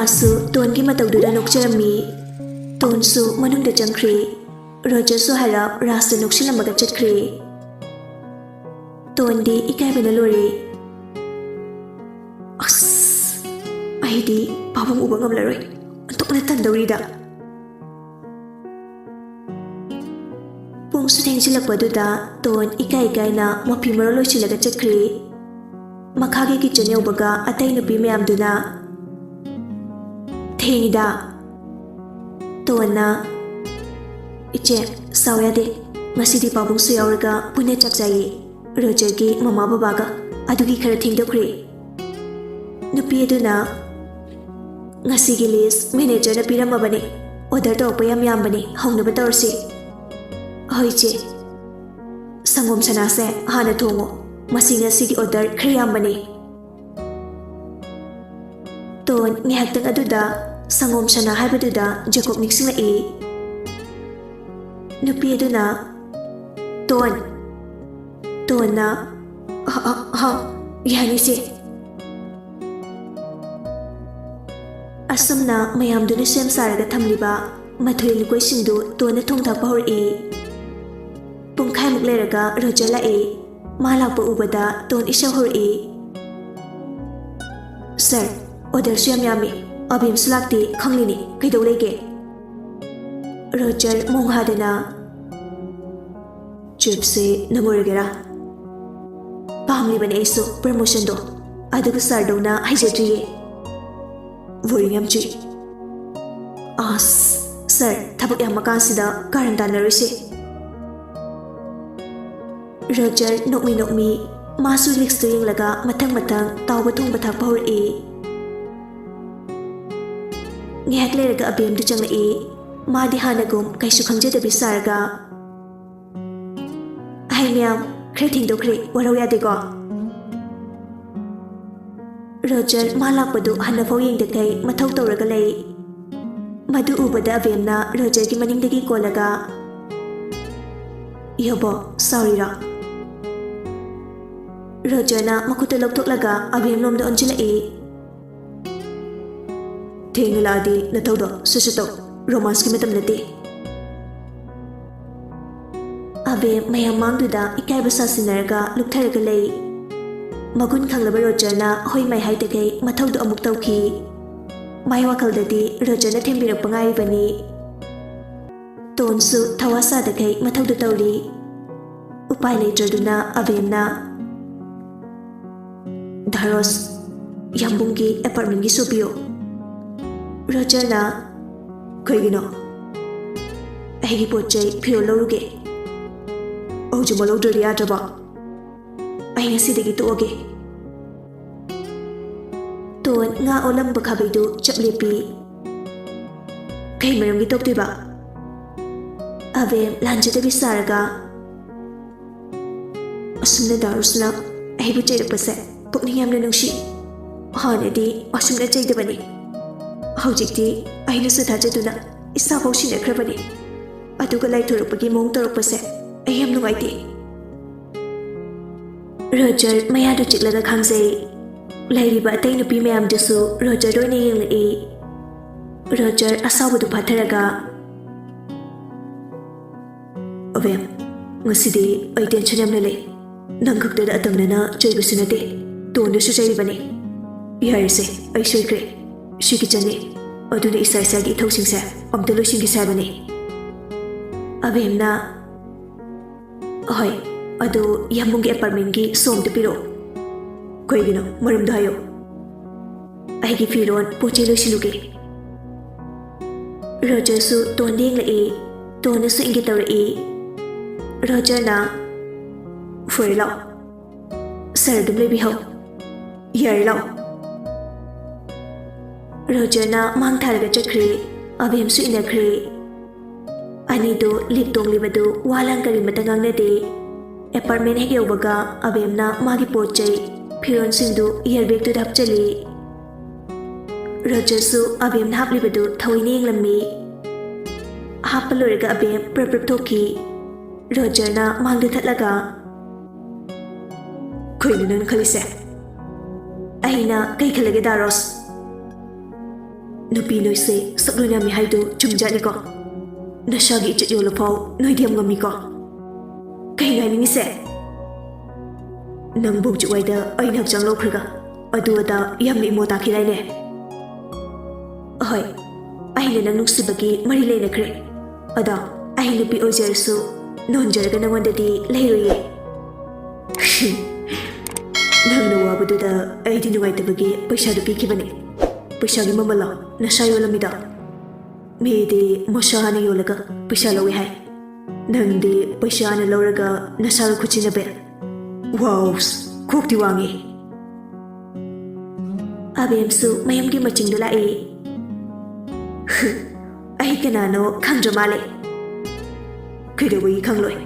मासु तोनगी मतौदुदा नोक्चरमी तोनसु मनुंगदा चंख्री रोजरसु हराब रास्ता नोक्सिलमगा चटख्री तोनदी इकायबना लोरी अस आइदी पाबम उबा ngamlaroi antokna tandawrida pungsu thengsilakpaduda ton ikai-ikaina mapi maro loisilaga chakri makhagi kitchen yaubaga atai nupi mayamduna thengida tonna iche sawyade ngasidi pabungsu yauraga pune chakjai rogergi mama babaga adugi khara thengdokri nupi aduna ngasigi list manager na piramabani order tawpa yam-yambani haunaba tawrsi hoi che sangom sanase hana thongo masi ngasigi order khara yambani ton ngihaktang aduda sangom sana haibaduda jacob niksingla e nupi aduna ton na ha yani se asumna mayamduna sem saraga thamliba mathoi likoi singdu tona thongthakpa hori pungkhai muk leraga roger la e ma lakpa ubada ton isha hori sir order syam yami abim slakti khanglini kaidau lege roger monghadana chipse namoragera pamli bane isu promotion do aduga sardona haijadriye worrying am chi as sir thabak yam makasida karan danarise roger nokmi masu list to yinglaga mathang tawba thongba thakpa hori ngihak leraga abem du changla e madi hanagum kaisu khangjada bisarga hai myam khre thingdokre warau yadego roger malakpadu hanafau yengdakai mathau tawraga lei madu ubada abemna roger gi maningdagi kolaga yobo sorry ra roger na makuta loktoklaga abem lomda onjila e thengiladi nathaudo susuto romance ki matam nate abem mayam mangduda ikaiba sasinaraga luktharaga lei magun khanglaba roger na hoi mai haitakai mathaudu amuk tawki mai wakaldadi roger na thembirak pangai bani tonsu thawasa dakai mathaudu tawri upai leitraduna abemna dharos yambungi apartment gi sopiyo roger na koigino aigi pochai phiro loruge ojumo lodri atraba ai ngasidagi toge ton nga olam bakhabidu chaplepi kai maram gi toktiba avem lanjada bisaraga asumna darusna ai bu chayra pase pukning yamna nungshi hanadi asumna chaydabani haujikti aina su thajaduna isa baushina khrabani aduga lai thoropagi mong toropase ai yam nungaiti roger mayadu chiklaga khangjai lairiba atai nupi mayam dusu roger doina yenglai roger asawadu phatharaga avem ngasidi ai tension yamna lei nangkhakta atamnana choibasu nate tondu su chairibani yarise ai soikre shiki chani aduna isa isa gi thousingse amta loising gi sabani avemna hoi adu yambungi apartment gi som te piro koigino marum dayo ai gi firon poche loisiluge roger su tondeng la e tona su ingi tawra e roger na foi lao sir dum lebi ho yar lao roger na mang tharaga chakre abem su inakre ani do liptong libadu walang kari matangang na de apartment hek yaubaga abem na magi pochai phiron singdu yearbag tu hapchali roger su abem na haplibadu thawi lammi hapalorega abem prap thoki roger na mangda thatlaga khoinu nan khalise aina kai khalage daros nupi noise sakluna mi haidu chumjani ko nashagi ichit yolo pau noidiam ngami ko kai ngai ni se nang bu chuai da ai nak jang lo khriga adu da yam ni mo ta khirai ne hoi ai ne nang nuksi bagi mari le na khre ada ai nupi ojer su non jar ga nang wanda di leiroye nang no wa budu da ai di nuai ta bagi paisa du pi khibani paisa gi mamala na sayo lamida me di mosha ni yolaga paisa lowi hai nang di paisa na loraga na sal khuchina be wow kok di wangi abem su mayam gi maching dula e ai kana no khandra male khidawi khangloi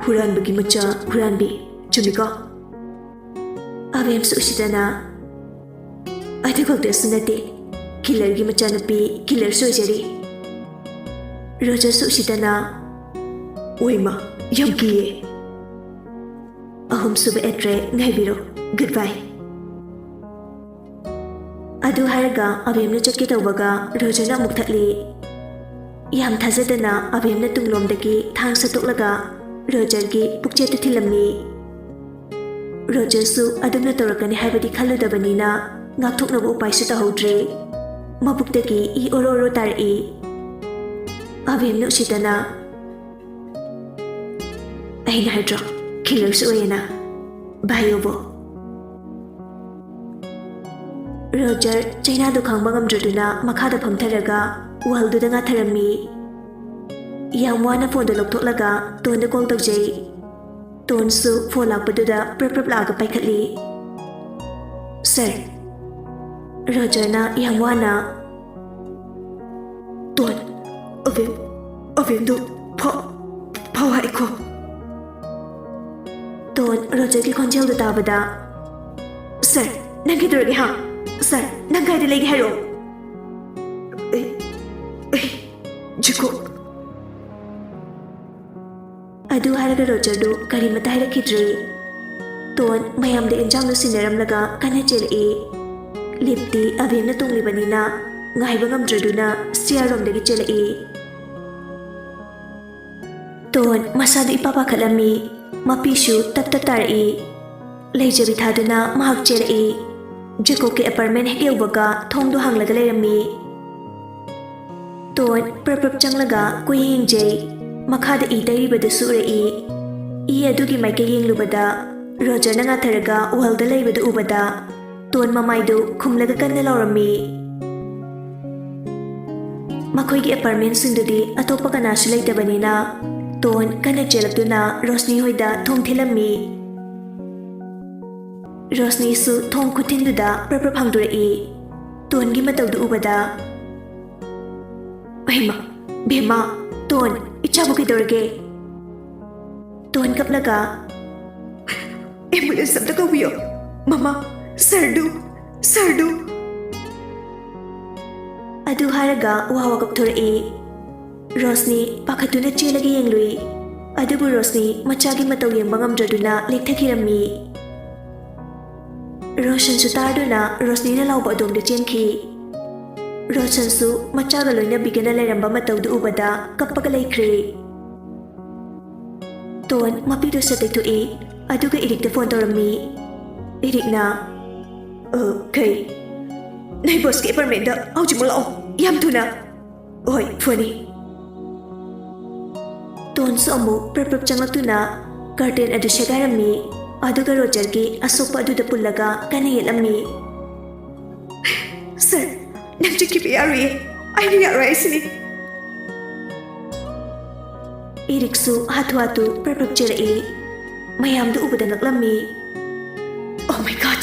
huran bagi macha huran bi chumiko abem su sidana adi khokte sunate killer gi macha napi killer sojari roja su sidana oima yam kiye ahum sube etre ngai biro goodbye adu haraga abem na chakki tawbaga rojana muk thakli yam thajadana abem na tunglom dagi thang satoklaga rojar gi pukche tu thilami rojar su adumna torakani haibadi khaludabani na ngakthokna bu upai su tahodre mabuk dagi I oro tar I abem na usitana aina hydro killer su oyena bayobo Roger China do khangba ngamdraduna makhada phamtharaga wall du danga tharami yamwana phone do lokthoklaga ton da call tawjai ton su phone lakpaduda prap laga paikhatli sir Roger na yamwana ton avem do phawa iko ton Roger ki khonjel du tabada sir nangi dorgi ha Sir, nang kai de legi hero. Jiko. Adu haraga Roger do kari mata hara kidri. Ton mayam de enjang no sinaram laga kana chel e. Lipti abem na tongli banina ngai bangam draduna siarom de chel e. Ton masadu ipapa khalami mapishu tar e. Leijabi thaduna mahak chel e. Jiko ke apartment hek yaubaga thong do hanglaga leirami ton prap changlaga koi hingjai makhada I tairibada sura I adugi maike yenglubada Roger na ngatharaga wall da leibada ubada ton mamaidu khumlaga kanna laurami makhoi gi apartment sindudi atopa kana su leitabani na ton kana chelakduna Rosni hoida thong thilami Rosni su thong khutinduda prap hangdurei ton gi matawdu ubada aima bema ton ichabu kidorge ton kaplaga ambulance sabda kawiyo mama sardu adu haraga wawa kapthorei Rosni pakhatuna chelagi yenglui adubu Rosni machagi mataw yengba ngamdraduna lekthakirami Roshan su tarduna Rosni na lauba adom de chenki Roshan su machaga loina bigana lairamba matawdu ubada kappaga laikre ton mapido sa taitu e aduga Eric da phone tawrami Eric na kai nai boss ke apartment da aujimula yam thuna oi phone ton su amu prap changlatuna curtain adu shagarami aduga Roger gi asokpa adu da pullaga kana yelami sir nang chiki yari ai ni yari isini Eric su hatu prap chere mayam du ubada naklami oh my god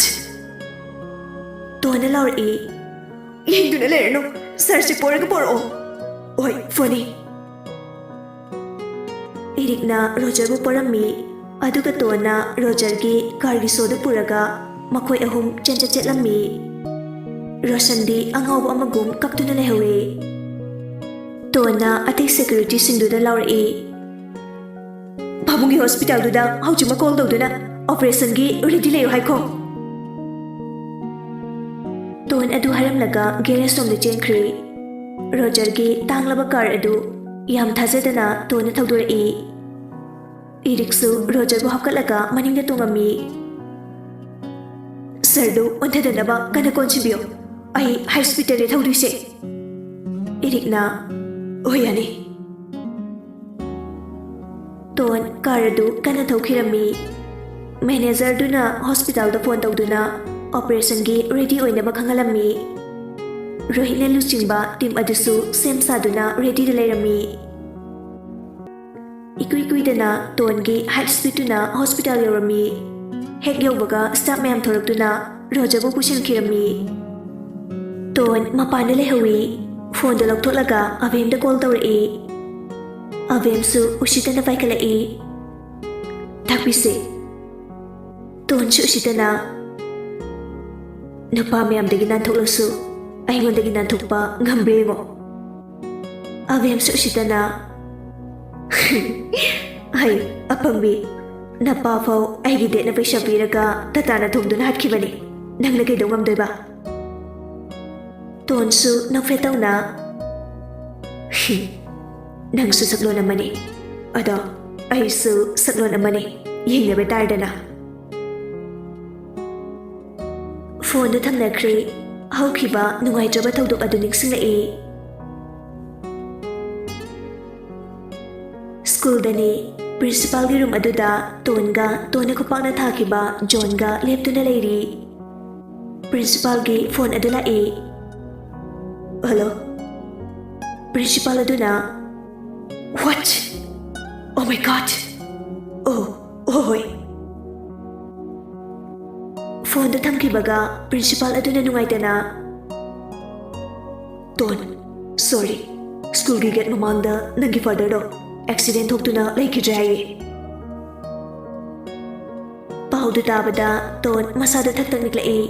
tona laur yinduna lerno sir si poraga poro oi phone Eric na Roger bu porami aduga tona Roger gi kargi soda puraga makhoi ahum chancha chetlami Roshan di angau amagum kaptuna lehawe tona atai security singdu da laure bamungi hospital du da haujuma call do na operation gi ready leyo haiko Ton adu haramlaga garage romda chenkri. Roger gi tanglaba car adu yam thajadana ton thawdorei. Iriksu Roger bu hapkatlaga maningda tungami. Sardu ontadanaba kana konchibiyo. Ai high speed tare thawdise. Irikna oyani. Ton car adu kana thawkhirami. Manager duna hospital da phone tawduna operation gi ready oinaba khangalami. Rohitne luchingba team adusu sem saduna ready da leirami. Ikui-kuidana Ton gi high speed tuna hospital yorami. Hek yawbaga staff mayam thoraktuna Roger bu pushinkirami. Ton mapanda lehawi phone da laktolaga Avem da call tawrei. Avem su usitana vaikalai. Takbise. Ton su usitana. Nupa mayamdagi nanthoklosu aingondagi nanthokpa ngambremo. Avem su usitana. Hai apambi. Napa fau aigi de na paisa piraga tatana thumduna hatkibani. Nangna kai dongam doiba. Ton su nangfetawna. Nang su saklon amani. Ado ai su saklon amani. Yengnabe tardana. Phone da thamnakri. Hawkhiba nungaitraba thawdok adu ningsinglai. School dani principal gi room aduda Tonga tona khupakna thakiba John ga leptuna leiri. Principal gi phone adula e. Hello. Principal aduna. What? Oh my god. Oh. Phone da thamkibaga principal aduna nungaitana. Ton, sorry. School gi get mamangda nangi father do accident thoktuna laikidre haye. Paudu tabada Ton masada thaktak niklai.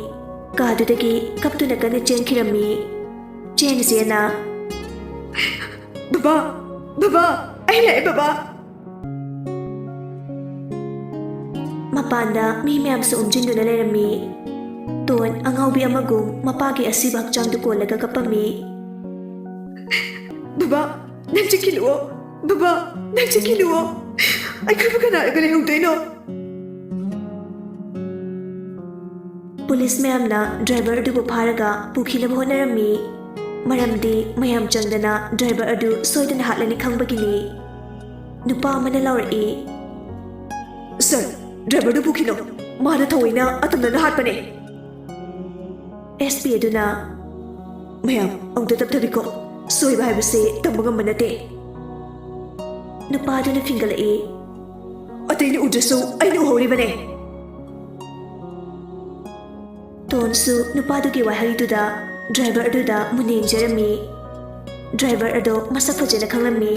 Kadudagi kaptuna kana chenkirami. Chensena. Baba, ai lai baba. Mapanda mi mayam sa umjinduna leirami. Ton angawbi amagum mapagi asiba hakchangdu kolaga kapami. Baba, nang chikiluo. Baba, nang chikiluo. Ay kaba kanaraga lehugdayno. Police mayam na driver adu buparaga pukhinaba honarami. Maramdi mayam changdana driver adu soidana hatlani khangbagini. Nupa amana laurai. Sir, driver adu pukhino. Mana thawina atamna hatpane. SP aduna. Mayam, amta tapthabiko. Soiba haibase tamba ngamba nate. Nupa aduna fingalai. Atayna udrasu aina uhoribane. Tonsu nupa adugi wahayituda driver aduda muning jerami. Driver ado masak fajana khanglami.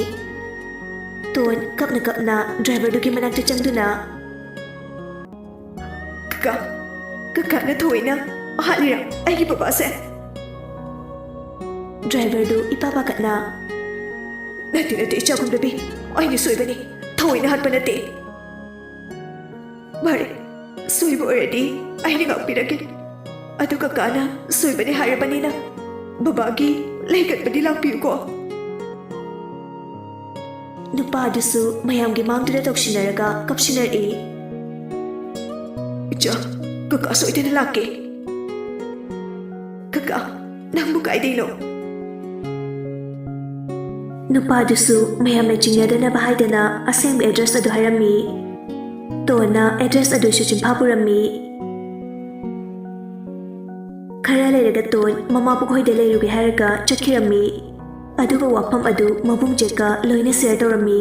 Ton kapna driver adugi manakta changduna. Kaka na thoina ahalira aigi baba se. Driver do ipapa katna. Nati chagum dabi. Aini soibani. Thoina hatpa nate. Mari soiba already. Aini ngakpiragi. Adu kakana soibani harabani na. Babagi laikat badi lakpiu ko. Nupa adusu mayamgi mangduda tokshinaraga kapshinari. Icha, kaka soidana laki. Kaka, nangbu kaidino. Nupa adusu mayamna jingyadana bahaydana aseng address adu harami. Tona address adu shuchimpapurami. Khara leiraga Ton mama pukhoida leirugi haraga chakhirami. Aduga wafam adu mabung jeka loina share tawrami.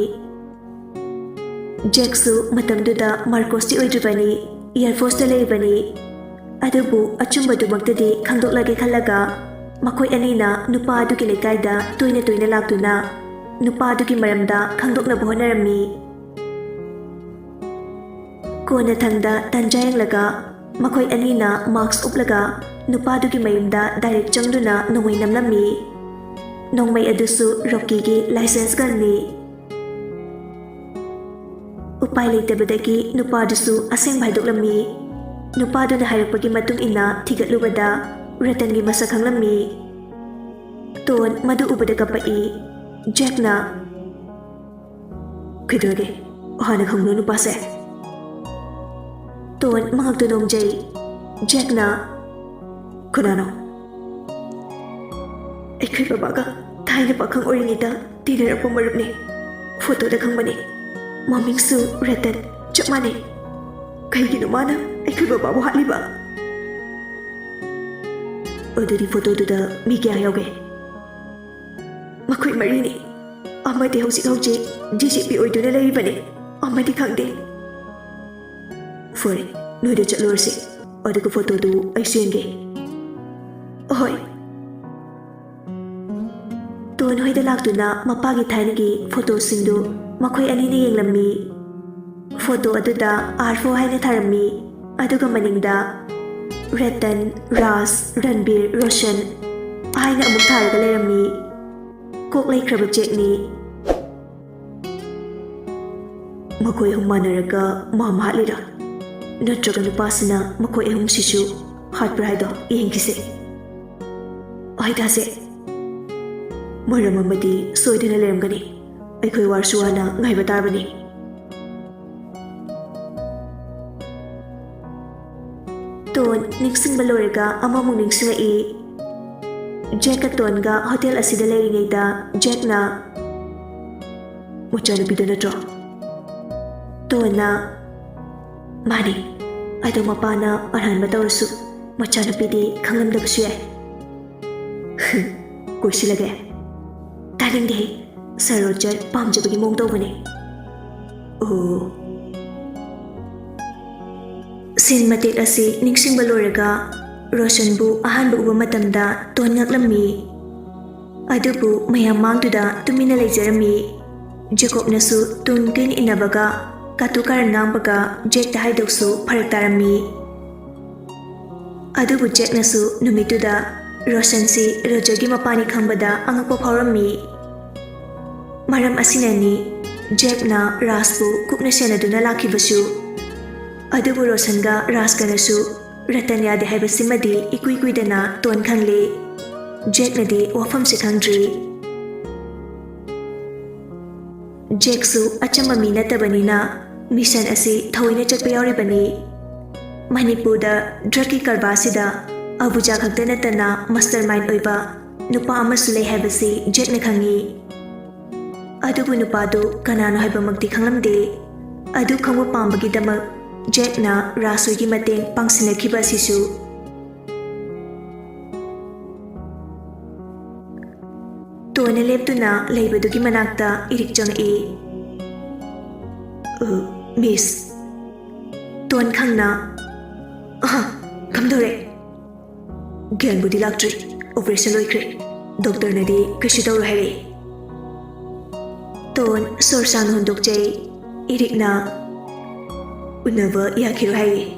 Jacksu matamduda Marcos ti oidribani Air Force da leibani. Adubu achumbadumaktadi khangdoklage khalaga makoi anina nupa adugi lekaida toina laktuna nupa adugi maramda khangdoknaba honarami. Kona thangda tanjayanglaga makoi anina marks uplaga nupa adugi mayumda direct changduna nongoi namlami. Nongmai adusu Rocky gi license galni. Upai leitabadagi nupa adusu aseng bhaidoklami. Nupa aduna hairapagi matung ina thigatlubada Ratan gi masa khanglammi. Ton madu ubada kapai. Jack na Kidurge Hana khangno nupase. Ton mangakto nomjay. Jack na Kunano Ekhay babaga Thai na pakhang oringita Tinarap ang marap ni Photo da khang mani Maming su Ratan Chak mani Kay ginumana Ekhay bababu hatli ba Oduri photo da Migya yawge Makoy marini Amadi hausik hauje GCP oido na layi bani Amadi khangde Fore Noida chatlorsi Odaga photo du ay siyenge Ahoy Ton hoy da laktuna mapagi thainagi photo singdu makhoi ani ne yenglammi photo aduda R4 haina tharammi aduga maningda Ratan Ras Ranbir Roshan haina amuk tharaga lerammi kok laikhraba jekni makhoi hum manaraga mam hatlira natraga nupasina makhoi hum shishu hatpra haido yengkise Aidase Maram amadi soidina lermgani Aikoi warsuwana ngaiba tarbani Ton ningsingba lorega amamung ningsingai Jack at Ton ga hotel asida leiringaida Jack na Muchanupido na tro Ton na Mani Aido mapana arhan matawrasu Machanupidi khanglamdabasu yai Kursi lagay Taling di Sir Roger pamjabagi mong daw bani Oh Cinematic asi ningsing baloraga Roshan bu ahan bu uba matamda Ton ngaklammi Adubu mayam mangduda tumina laijarami Jacob nasu tun kin inabaga Katukaran ngambaga Jack dahaidoksu paraktarami Adubu Jack nasu numituda Roshan si Rogergi mapani khambada angakpa phaurammi Maram asinani Jack na Rasbu kupna senaduna lakibasu Adubu Roshan ga Rasga nasu Ratan yade haibasimadi ikuidana Ton khangle Jack nadi wafam si khangdri Jack su achamba mi natabanina mission asi thawina chakpa yauribani Manipurda drugki karbasida Abuja khakta natana mastermind oiba nupa amasu lei haibasi Jack na khangi Adubu nupadu kanano haibamagdi khanglamde Adu khangwa pambagi damak Jack na Rasoigi mateng pangsinakhiba sisu Tona leptuna leibadugi manakta irik jangai Miss Ton khangna kamdore Gyan budi laktri operation loikre doctor nadi kashi tawro hai Ton sorsan hondok jai irikna unaba yakiro hai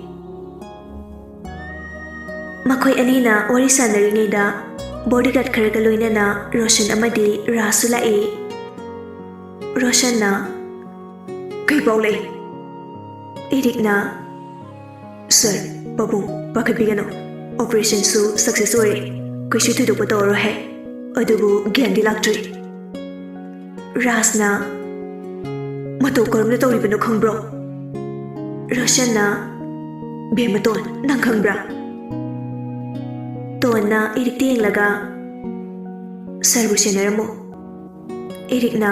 Makhoi anina wari sandaringida bodyguard kharaga loinana Roshan amadi Rasula e Roshan na kai baulai irikna Sir babung bakabigano Operation su success ore kashi thudokpa tawro hai adubu gyandi laktri Rasna mato karamna tawribano khangbro Roshan na bematon nang khangbra Ton na irikti yenglaga Sir bu senaramo irikna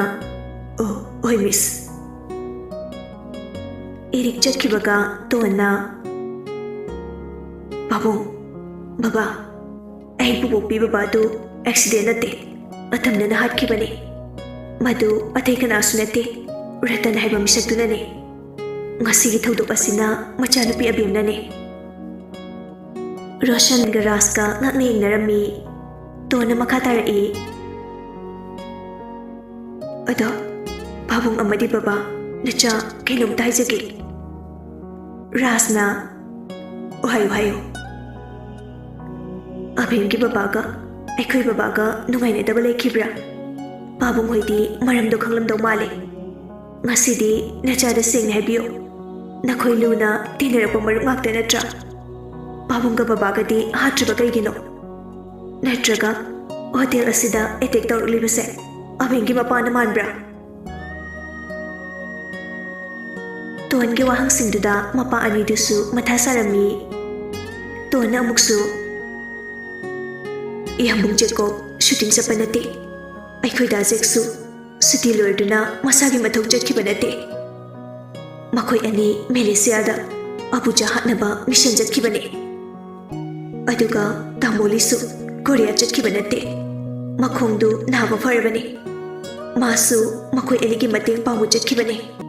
oi miss irik chatkibaga Ton na babung Baba, ay pupupi baba tu accident nate atam na nahat bani madu atay ka naso nate Ratan haiba misagto na ne ngasigi thawdok asina machanupi abim na ne Roshan ga Raska ngaknayang narami Ton na makatarai Ado, babung amadi baba nacha kainom tayo jagi Ras na Ohayo Abim ki babaga Aikoi babaga nungaina daba laikibra Babung hoidi maramdo khanglamdaw male Ngasidi nachada singna haibiyo Nakhoi luna tinarapang maruk ngakta natra Babung ka babaga di hatriba kaigino ꯅꯠꯇ꯭ꯔꯒ hotel ꯑꯁꯤꯗ attack ꯇꯧꯔꯛꯂꯤꯕꯁꯦ ꯑꯕꯦꯡꯒꯤ ꯃꯄꯥꯅ ꯃꯥꯟꯕ꯭ꯔꯥ? ꯇꯣꯟꯒꯤ ꯋꯥꯍꯪꯁꯤꯡꯗꯨꯗ ꯃꯄꯥ ꯑꯅꯤꯗꯨꯁꯨ ꯃꯊꯥ ꯁꯥꯔꯝꯃꯤ꯫ ꯇꯣꯟꯅ ꯑꯃꯨꯛꯁꯨ ꯏꯌꯥꯝꯕꯨꯡ ꯖꯦꯀꯣꯕ shooting ꯆꯠꯄ ꯅꯠꯇꯦ, ꯑꯩꯈꯣꯏ ꯗꯥ ꯖꯦꯛꯁꯨ ꯁꯨꯇꯤ ꯂꯣꯏꯗꯨꯅ ꯃꯁꯥꯒꯤ ꯃꯊꯧ ꯆꯠꯈꯤꯕ ꯅꯠꯇꯦ, ꯃꯈꯣꯏ ꯑꯅꯤ ꯃꯦꯂꯦꯁꯤꯌꯥꯗ ꯑꯕꯨꯖꯥ ꯍꯥꯠꯅꯕ ꯃꯤꯁꯟ ꯆꯠꯈꯤꯕꯅꯤ, ꯑꯗꯨꯒ ꯇꯥꯃꯣꯂꯤꯁꯨ ꯀꯣꯔꯤꯌꯥ ꯆꯠꯈꯤꯕ ꯅꯠꯇꯦ, ꯃꯈꯣꯡꯗꯨ ꯅꯥꯕ ꯐꯔꯕꯅꯤ, ꯃꯥꯁꯨ ꯃꯈꯣꯏ ꯑꯅꯤꯒꯤ ꯃꯇꯦꯡ ꯄꯥꯡꯕ ꯆꯠꯈꯤꯕꯅꯤ꯫